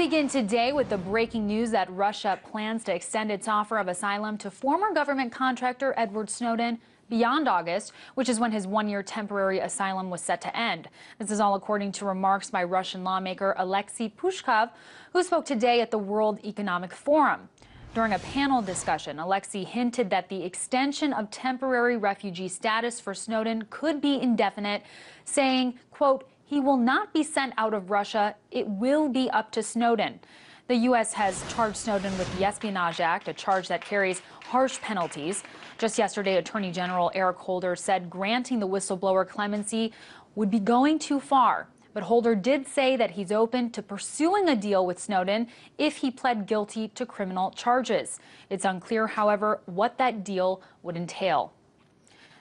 begin today with the breaking news that Russia plans to extend its offer of asylum to former government contractor Edward Snowden beyond August, which is when his one-year temporary asylum was set to end. This is all according to remarks by Russian lawmaker Alexei Pushkov, who spoke today at the World Economic Forum. During a panel discussion, Alexei hinted that the extension of temporary refugee status for Snowden could be indefinite, saying, quote, "He will not be sent out of Russia. It will be up to Snowden." The U.S. has charged Snowden with the Espionage Act, a charge that carries harsh penalties. Just yesterday, Attorney General Eric Holder said granting the whistleblower clemency would be going too far. But Holder did say that he's open to pursuing a deal with Snowden if he pled guilty to criminal charges. It's unclear, however, what that deal would entail.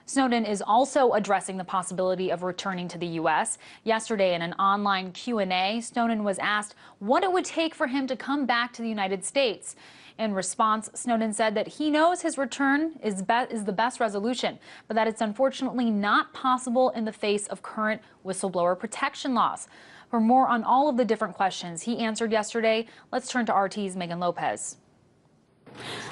Snowden is also addressing the possibility of returning to the U.S. Yesterday, in an online Q&A, Snowden was asked what it would take for him to come back to the United States. In response, Snowden said that he knows his return is the best resolution, but that it's unfortunately not possible in the face of current whistleblower protection laws. For more on all of the different questions he answered yesterday, let's turn to RT's Megan Lopez.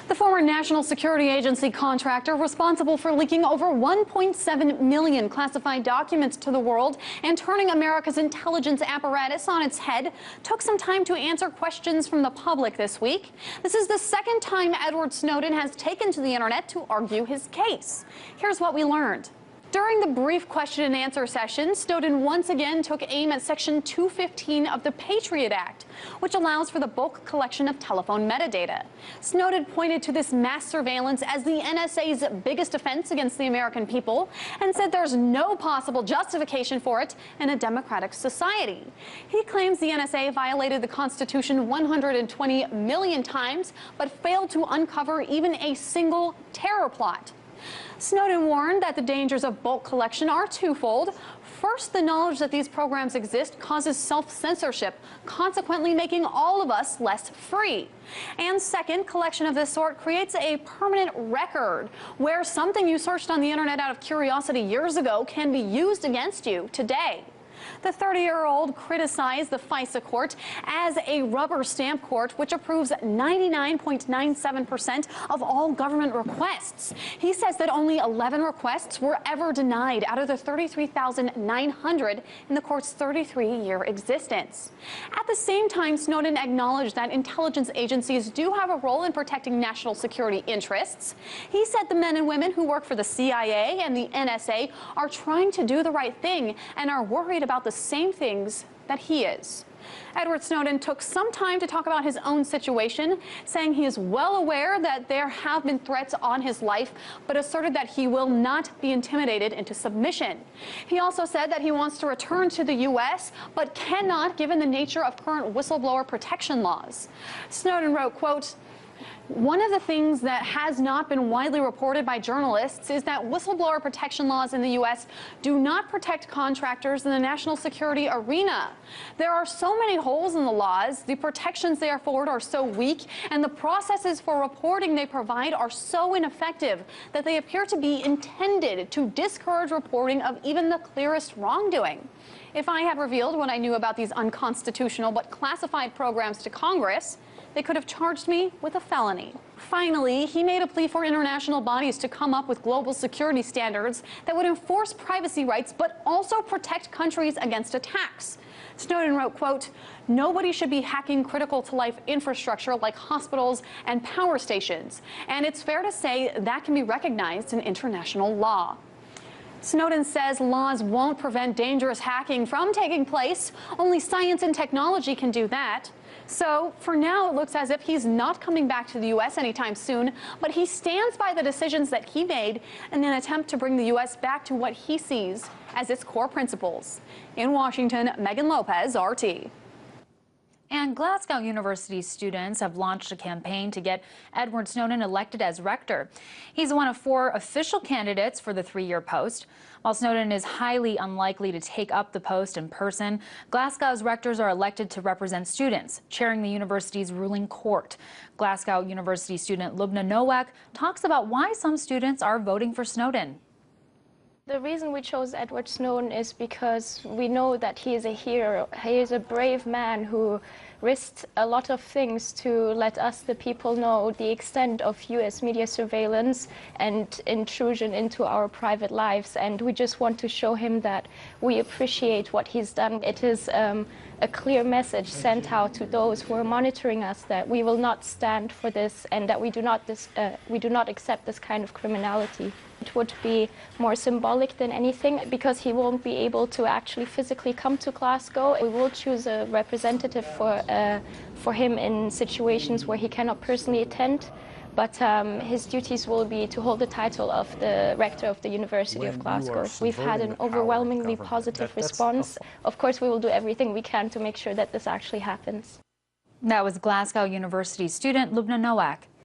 The former National Security Agency contractor responsible for leaking over 1.7 million classified documents to the world and turning America's intelligence apparatus on its head took some time to answer questions from the public this week. This is the second time Edward Snowden has taken to the internet to argue his case. Here's what we learned. During the brief question and answer session, Snowden once again took aim at Section 215 of the Patriot Act, which allows for the bulk collection of telephone metadata. Snowden pointed to this mass surveillance as the NSA's biggest offense against the American people and said there's no possible justification for it in a democratic society. He claims the NSA violated the Constitution 120 million times, but failed to uncover even a single terror plot. Snowden warned that the dangers of bulk collection are twofold. First, the knowledge that these programs exist causes self-censorship, consequently making all of us less free. And second, collection of this sort creates a permanent record where something you searched on the internet out of curiosity years ago can be used against you today. The 30-year-old criticized the FISA court as a rubber stamp court which approves 99.97% of all government requests. He says that only 11 requests were ever denied out of the 33,900 in the court's 33-year existence. At the same time, Snowden acknowledged that intelligence agencies do have a role in protecting national security interests. He said the men and women who work for the CIA and the NSA are trying to do the right thing and are worried about the same things that he is. Edward Snowden took some time to talk about his own situation, saying he is well aware that there have been threats on his life, but asserted that he will not be intimidated into submission. He also said that he wants to return to the U.S., but cannot given the nature of current whistleblower protection laws. Snowden wrote, quote, "One of the things that has not been widely reported by journalists is that whistleblower protection laws in the U.S. do not protect contractors in the national security arena. There are so many holes in the laws, the protections they afford are so weak, and the processes for reporting they provide are so ineffective that they appear to be intended to discourage reporting of even the clearest wrongdoing. If I had revealed what I knew about these unconstitutional but classified programs to Congress, they could have charged me with a felony." Finally, he made a plea for international bodies to come up with global security standards that would enforce privacy rights but also protect countries against attacks. Snowden wrote, quote, "Nobody should be hacking critical to life infrastructure like hospitals and power stations, and it's fair to say that can be recognized in international law." Snowden says laws won't prevent dangerous hacking from taking place. Only science and technology can do that. So, for now, it looks as if he's not coming back to the U.S. anytime soon, but he stands by the decisions that he made in an attempt to bring the U.S. back to what he sees as its core principles. In Washington, Megan Lopez, RT. And Glasgow University students have launched a campaign to get Edward Snowden elected as rector. He's one of 4 official candidates for the 3-year post. While Snowden is highly unlikely to take up the post in person, Glasgow's rectors are elected to represent students, chairing the university's ruling court. Glasgow University student Lubna Nowak talks about why some students are voting for Snowden. The reason we chose Edward Snowden is because we know that he is a hero. He is a brave man who risked a lot of things to let us, the people, know the extent of US media surveillance and intrusion into our private lives. And we just want to show him that we appreciate what he's done. It is a clear message sent out to those who are monitoring us that we will not stand for this and that we do not accept this kind of criminality. It would be more symbolic than anything because he won't be able to actually physically come to Glasgow. We will choose a representative for him in situations where he cannot personally attend, but his duties will be to hold the title of the rector of the University of Glasgow. We've had an overwhelmingly positive response. Of course, we will do everything we can to make sure that this actually happens. That was Glasgow University student Lubna Nowak.